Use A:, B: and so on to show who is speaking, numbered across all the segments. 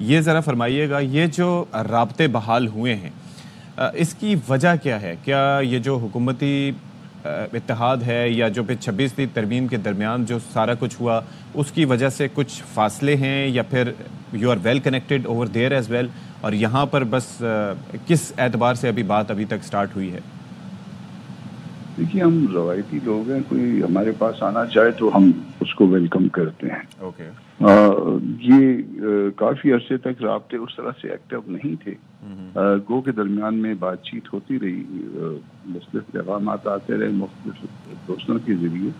A: یہ ذرا فرمائیے گا، یہ جو رابطے بحال ہوئے ہیں اس کی وجہ کیا ہے؟ کیا یہ جو حکومتی اتحاد ہے یا جو پھر 26ویں ترمیم کے درمیان جو سارا کچھ ہوا اس کی وجہ سے کچھ فاصلے ہیں، یا پھر you are well connected over there as well, اور یہاں پر بس کس اعتبار سے ابھی تک سٹارٹ ہوئی ہے؟
B: دیکھیے، ہم روایتی لوگ ہیں، کوئی ہمارے پاس آنا چاہے تو ہم اس کو ویلکم کرتے ہیں۔
A: اوکے،
B: یہ کافی عرصے تک رابطے اس طرح سے ایکٹیو نہیں تھے۔ گو کے درمیان میں بات چیت ہوتی رہی، مختلف پیغامات آتے رہے مختلف دوستوں کے ذریعے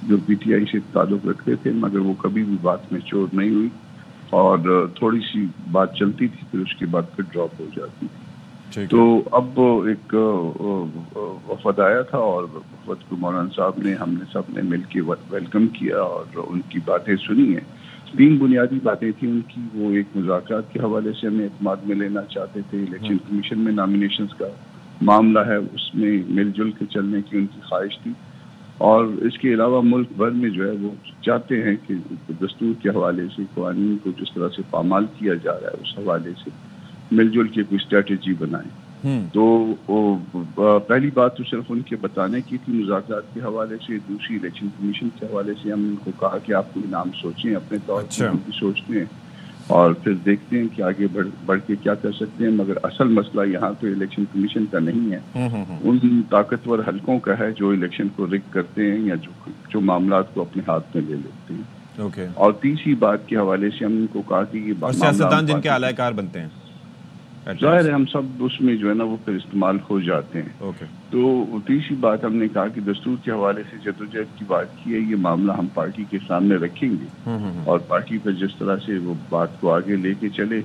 B: جو پی ٹی آئی سے تعلق رکھتے تھے، مگر وہ کبھی بھی بات میں چور نہیں ہوئی، اور تھوڑی سی بات چلتی تھی پھر اس کے بعد پھر ڈراپ ہو جاتی تھی۔ تو اب ایک وفد آیا تھا، اور وفد کو مولانا صاحب نے، ہم نے سب نے مل کے ویلکم کیا اور ان کی باتیں سنی ہیں۔ 3 بنیادی باتیں تھیں ان کی۔ وہ ایک مذاکرات کے حوالے سے ہمیں اعتماد میں لینا چاہتے تھے، الیکشن کمیشن میں نامینیشنز کا معاملہ ہے اس میں مل جل کے چلنے کی ان کی خواہش تھی، اور اس کے علاوہ ملک بھر میں جو ہے وہ چاہتے ہیں کہ دستور کے حوالے سے قوانین کو جس طرح سے پامال کیا جا رہا ہے اس حوالے سے مل جل کے کوئی اسٹریٹجی بنائیں۔ تو پہلی بات تو صرف ان کے بتانے کی تھی مذاکرات کے حوالے سے۔ دوسری، الیکشن کمیشن کے حوالے سے ہم ان کو کہا کہ آپ کوئی نام سوچیں اپنے طور پر، ہم بھی سوچتے ہیں اور پھر دیکھتے ہیں کہ آگے بڑھ کے کیا کر سکتے ہیں۔ مگر اصل مسئلہ یہاں تو الیکشن کمیشن کا نہیں ہے، ان طاقتور حلقوں کا ہے جو الیکشن کو رگ کرتے ہیں یا جو معاملات کو اپنے ہاتھ میں لے لیتے ہیں۔ اور تیسری بات کے حوالے سے ہم ان کو کہا کہ یہ
A: سیاستدان جن کے اعلی کار بنتے ہیں،
B: ظاہر ہے ہم سب اس میں جو ہے نا وہ پھر استعمال ہو جاتے ہیں۔ تو تیسری بات ہم نے کہا کہ دستور کے حوالے سے جدوجہد کی بات کی ہے، یہ معاملہ ہم پارٹی کے سامنے رکھیں گے، اور پارٹی پر جس طرح سے وہ بات کو آگے لے کے چلے۔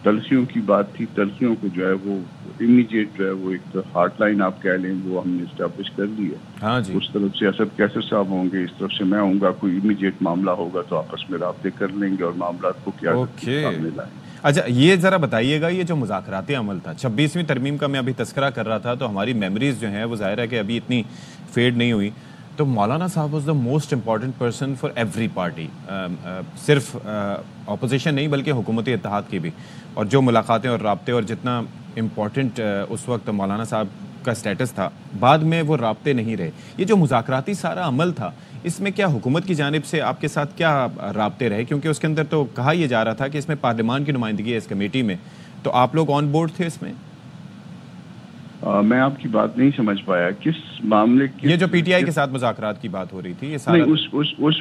B: تلخیوں کی بات تھی، تلخیوں کو جو ہے وہ امیجیٹ جو ہے وہ ایک ہاٹ لائن آپ کہہ لیں وہ ہم نے اسٹیبلش کر لی ہے۔ اس طرف سے اسد کیسر صاحب ہوں گے، اس طرف سے میں ہوں گا، کوئی امیجیٹ معاملہ ہوگا تو آپس میں رابطے کر لیں گے اور معاملات کو کیا سامنے لائیں گے۔
A: اچھا، یہ ذرا بتائیے گا، یہ جو مذاکراتی عمل تھا 26ویں ترمیم کا میں ابھی تذکرہ کر رہا تھا، تو ہماری میموریز جو ہیں وہ ظاہر ہے کہ ابھی اتنی فیڈ نہیں ہوئی، تو مولانا صاحب was the most important person for every party, صرف اپوزیشن نہیں بلکہ حکومتی اتحاد کی بھی، اور جو ملاقاتیں اور رابطے اور جتنا امپورٹنٹ اس وقت مولانا صاحب کا سٹیٹس تھا، بعد میں وہ رابطے نہیں رہے۔ یہ جو مذاکراتی سارا عمل تھا، اس میں کیا حکومت کی جانب سے آپ کے ساتھ کیا رابطے رہے؟ کیونکہ اس کے اندر تو کہا یہ جا رہا تھا کہ اس میں پارلیمان کی نمائندگی ہے اس کمیٹی میں، تو آپ لوگ آن بورڈ تھے اس میں؟
B: میں آپ کی بات نہیں سمجھ پایا، کس معاملے
A: یہ جو پی ٹی آئی کے ساتھ مذاکرات کی بات ہو رہی تھی، یہ سارا
B: نہیں،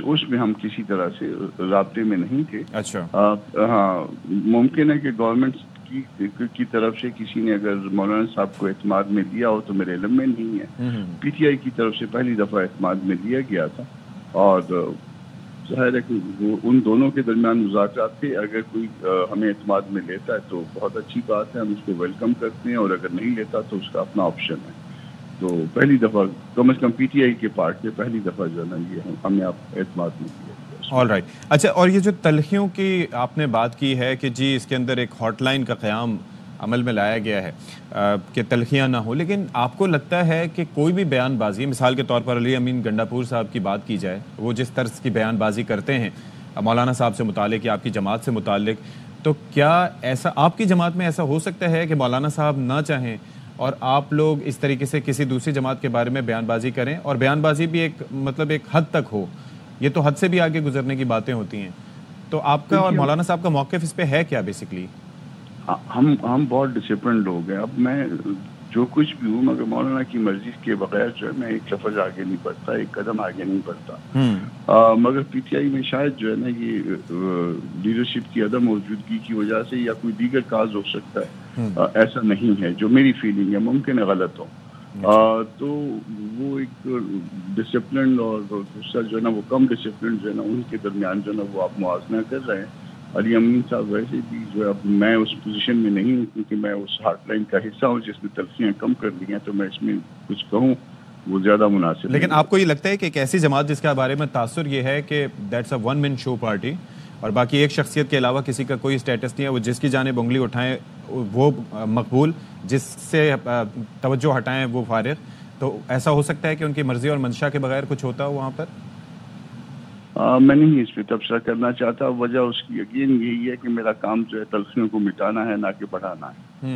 B: اس میں ہم کسی طرح سے رابطے میں نہیں تھے۔
A: اچھا،
B: ہاں، ممکن ہے کہ گورنمنٹ کی طرف سے کسی نے اگر مولانا صاحب کو اعتماد میں لیا ہو تو میرے علم میں نہیں ہے۔ پی ٹی آئی کی طرف سے پہلی دفعہ اعتماد میں لیا گیا تھا، اور ظاہر ہے کہ ان دونوں کے درمیان مذاکرات تھے۔ اگر کوئی ہمیں اعتماد میں لیتا ہے تو بہت اچھی بات ہے، ہم اس کو ویلکم کرتے ہیں، اور اگر نہیں لیتا تو اس کا اپنا آپشن ہے۔ تو پہلی دفعہ کم از کم پی ٹی آئی کے پارٹ سے پہلی دفعہ جو ہے نا یہ ہمیں اعتماد میں لیا۔
A: All right. اچھا، اور یہ جو تلخیوں کی آپ نے بات کی ہے کہ جی اس کے اندر ایک ہاٹ لائن کا قیام عمل میں لایا گیا ہے کہ تلخیاں نہ ہو، لیکن آپ کو لگتا ہے کہ کوئی بھی بیان بازی، مثال کے طور پر علی امین گنڈا پور صاحب کی بات کی جائے، وہ جس طرز کی بیان بازی کرتے ہیں مولانا صاحب سے متعلق یا آپ کی جماعت سے متعلق، تو کیا ایسا آپ کی جماعت میں ایسا ہو سکتا ہے کہ مولانا صاحب نہ چاہیں اور آپ لوگ اس طریقے سے کسی دوسری جماعت کے بارے میں بیان بازی کریں، اور بیان بازی بھی ایک مطلب ایک حد تک ہو؟ یہ تو حد سے بھی آگے گزرنے کی باتیں ہوتی ہیں، تو آپ کا اور مولانا صاحب کا موقف اس پہ ہے کیا بیسکلی؟
B: ہم بہت ڈسپلن لوگ ہیں۔ اب میں جو کچھ بھی ہوں مگر مولانا کی مرضی کے بغیر جو ہے میں ایک لفظ آگے نہیں بڑھتا، ایک قدم آگے نہیں بڑھتا۔ مگر پی ٹی آئی میں شاید جو ہے نا یہ لیڈرشپ کی عدم موجودگی کی وجہ سے یا کوئی دیگر کاز ہو سکتا ہے، ایسا نہیں ہے جو میری فیلنگ ہے، ممکن ہے غلط ہو۔ تو وہ ایک ڈسپلن اور دوسرا جو ہے نا وہ کم ڈسپلن جو ہے نا ان کے درمیان جو ہے نا وہ آپ موازنہ کر رہے ہیں۔ علی امین صاحب ویسے بھی جو ہے، اب میں اس پوزیشن میں نہیں ہوں کیونکہ میں اس ہاٹ لائن کا حصہ ہوں جس نے تلخیاں کم کر دی ہیں، تو میں اس میں کچھ کہوں وہ زیادہ مناسب۔
A: لیکن آپ کو یہ لگتا ہے کہ ایک ایسی جماعت جس کے بارے میں تاثر یہ ہے کہ that's a one man show party, اور باقی ایک شخصیت کے علاوہ کسی کا کوئی اسٹیٹس نہیں ہے، وہ جس کی جانب انگلی اٹھائیں وہ مقبول، جس سے توجہ ہٹائیں وہ فارغ، تو ایسا ہو سکتا ہے کہ ان کی مرضی اور منشا کے بغیر کچھ ہوتا ہو وہاں پر؟
B: میں نہیں اس پہ تبصرہ کرنا چاہتا. وجہ اس کی یقین یہی ہے کہ میرا کام جو ہے تلخیوں کو مٹانا ہے، نہ کہ بڑھانا ہے.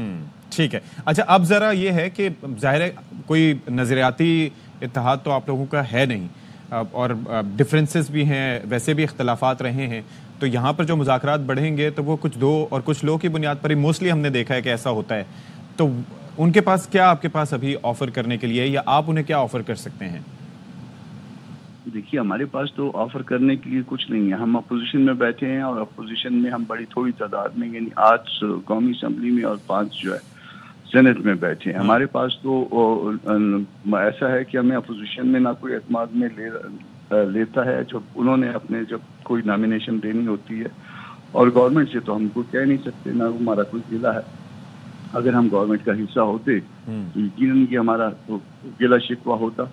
A: ٹھیک ہے. اچھا اب ذرا یہ ہے کہ ظاہر ہے کوئی نظریاتی اتحاد تو آپ لوگوں کا ہے نہیں، اور ڈفرینسز بھی ہیں، ویسے بھی اختلافات رہے ہیں، تو یہاں پر جو مذاکرات بڑھیں گے تو وہ کچھ دو اور کچھ لوگوں کی بنیاد پر ہی موسٹلی ہم نے دیکھا ہے کہ ایسا ہوتا ہے. تو ان کے پاس کیا آپ کے پاس ابھی آفر کرنے کے لیے، یا آپ انہیں کیا آفر کر سکتے ہیں؟
B: دیکھیے ہمارے پاس تو آفر کرنے کے لیے کچھ نہیں ہے. ہم اپوزیشن میں بیٹھے ہیں، اور اپوزیشن میں ہم بڑی تھوڑی تعداد میں، یعنی 8 قومی اسمبلی میں اور 5 جو ہے سینٹ میں بیٹھے ہیں. ہمارے پاس تو ایسا ہے کہ ہمیں اپوزیشن میں نہ کوئی اعتماد میں لیتا ہے. جب انہوں نے اپنے جب کوئی نامینیشن دینی ہوتی ہے، اور گورنمنٹ سے تو ہم کو کہہ نہیں سکتے، نہ ہمارا کوئی گلہ ہے. اگر ہم گورنمنٹ کا حصہ ہوتے تو یقیناً کہ ہمارا گلہ شکوہ ہوتا.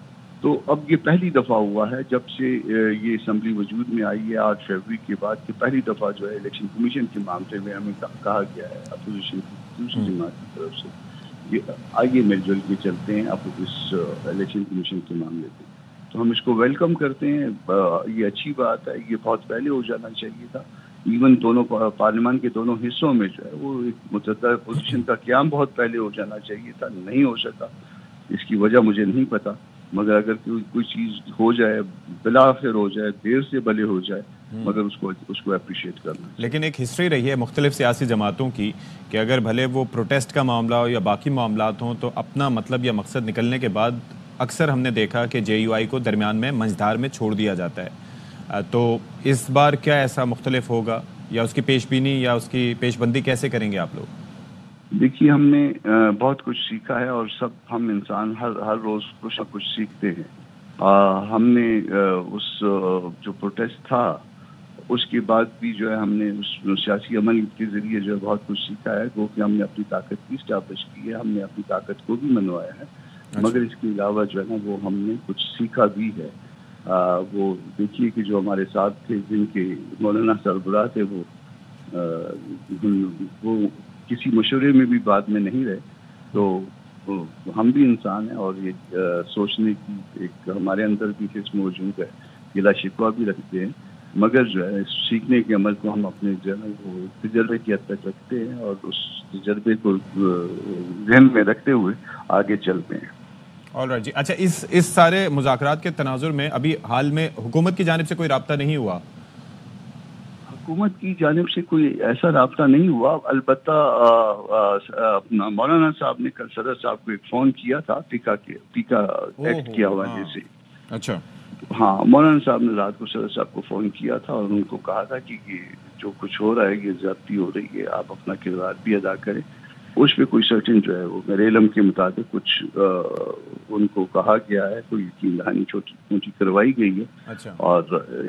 B: تو اب یہ پہلی دفعہ ہوا ہے جب سے یہ اسمبلی وجود میں آئی ہے 8 فروری کے بعد، کہ پہلی دفعہ جو ہے الیکشن کمیشن کے معاملے میں ہمیں کہا گیا ہے اپوزیشن کی دوسری جماعت کی طرف سے کہ آئیے مل جل کے چلتے ہیں اب اس الیکشن کمیشن کے معاملے پہ. تو ہم اس کو ویلکم کرتے ہیں. یہ اچھی بات ہے. یہ بہت پہلے ہو جانا چاہیے تھا. ایون دونوں پارلیمان کے دونوں حصوں میں جو ہے وہ ایک متحدہ پوزیشن کا قیام بہت پہلے ہو جانا چاہیے تھا. نہیں ہو سکا. اس کی وجہ مجھے نہیں پتا، مگر اگر کوئی چیز ہو جائے، بالآخر ہو جائے، دیر سے بھلے ہو جائے، مگر اس کو اپریشیٹ کرنا.
A: لیکن ایک ہسٹری رہی ہے مختلف سیاسی جماعتوں کی کہ اگر بھلے وہ پروٹیسٹ کا معاملہ ہو یا باقی معاملات ہوں، تو اپنا مطلب یا مقصد نکلنے کے بعد اکثر ہم نے دیکھا کہ جے یو آئی کو درمیان میں منجھدار میں چھوڑ دیا جاتا ہے. تو اس بار کیا ایسا مختلف ہوگا، یا اس کی پیش بینی یا اس کی پیش بندی کیسے کریں گے آپ لوگ؟
B: دیکھیے ہم نے بہت کچھ سیکھا ہے، اور ہم انسان ہر روز کچھ نہ کچھ سیکھتے ہیں. ہم نے اس جو پروٹیسٹ تھا اس کے بعد بھی جو ہے ہم نے اس سیاسی عمل کے ذریعے جو ہے بہت کچھ سیکھا ہے. وہ کہ ہم نے اپنی طاقت بھی اسٹیبلش کی ہے، ہم نے اپنی طاقت کو بھی منوایا ہے. مگر اس کے علاوہ جو ہے نا وہ ہم نے کچھ سیکھا بھی ہے. وہ دیکھیے کہ جو ہمارے ساتھ تھے، جن کے مولانا سربراہ تھے، وہ کسی مشورے میں بھی بعد میں نہیں رہے. تو ہم بھی انسان ہیں، اور یہ سوچنے کی ایک ہمارے اندر بھی حص موجود ہے. گلہ شکوہ بھی رکھتے ہیں، مگر جو ہے سیکھنے کے عمل کو ہم اپنے جو ہے وہ تجربے کی حد تک رکھتے ہیں، اور اس تجربے کو ذہن میں رکھتے ہوئے آگے چلتے ہیں.
A: آلرائٹ جی. اچھا اس سارے مذاکرات کے تناظر میں ابھی حال میں حکومت کی جانب سے کوئی رابطہ نہیں ہوا؟
B: حکومت کی جانب سے کوئی ایسا رابطہ نہیں ہوا. البتہ مولانا صاحب نے کل صدر صاحب کو ایک فون کیا تھا پیکا ایکٹ کے حوالے سے.
A: اچھا.
B: ہاں، مولانا صاحب نے رات کو صدر صاحب کو فون کیا تھا، اور ان کو کہا تھا کہ یہ جو کچھ ہو رہا ہے یہ زیادتی ہو رہی ہے، آپ اپنا کردار بھی ادا کریں. اس پہ کوئی سرٹن جو ہے وہ میرے علم کے مطابق کچھ ان کو کہا گیا ہے، کوئی یقین دہانی چھوٹی موٹی کروائی گئی ہے.
A: اچھا.
B: اور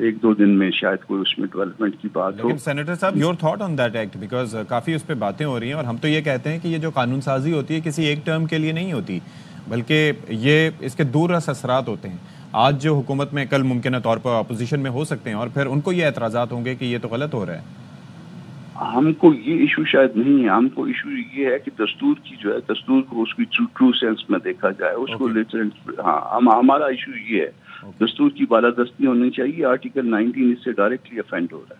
B: 1-2 دن میں شاید کوئی اس میں ڈیولپمنٹ کی بات ہو.
A: لیکن سینیٹر صاحب، your thought on that act, because کافی اس پہ باتیں ہو رہی ہیں، اور ہم تو یہ کہتے ہیں کہ یہ جو قانون سازی ہوتی ہے کسی ایک ٹرم کے لیے نہیں ہوتی، بلکہ یہ اس کے دور رس اثرات ہوتے ہیں. آج جو حکومت میں، کل ممکنہ طور پر اپوزیشن میں ہو سکتے ہیں، اور پھر ان کو یہ اعتراضات ہوں گے کہ یہ تو غلط ہو رہا ہے.
B: ہم کو یہ ایشو شاید نہیں ہے. ہم کو ایشو یہ ہے کہ دستور کی جو ہے، دستور کو اس کی ٹرو سینس میں دیکھا جائے، اس کو ہمارا ایشو یہ ہے. دستور کی بالادستی ہونی چاہیے. آرٹیکل 19 اس سے ڈائریکٹلی افینڈ ہو رہا ہے.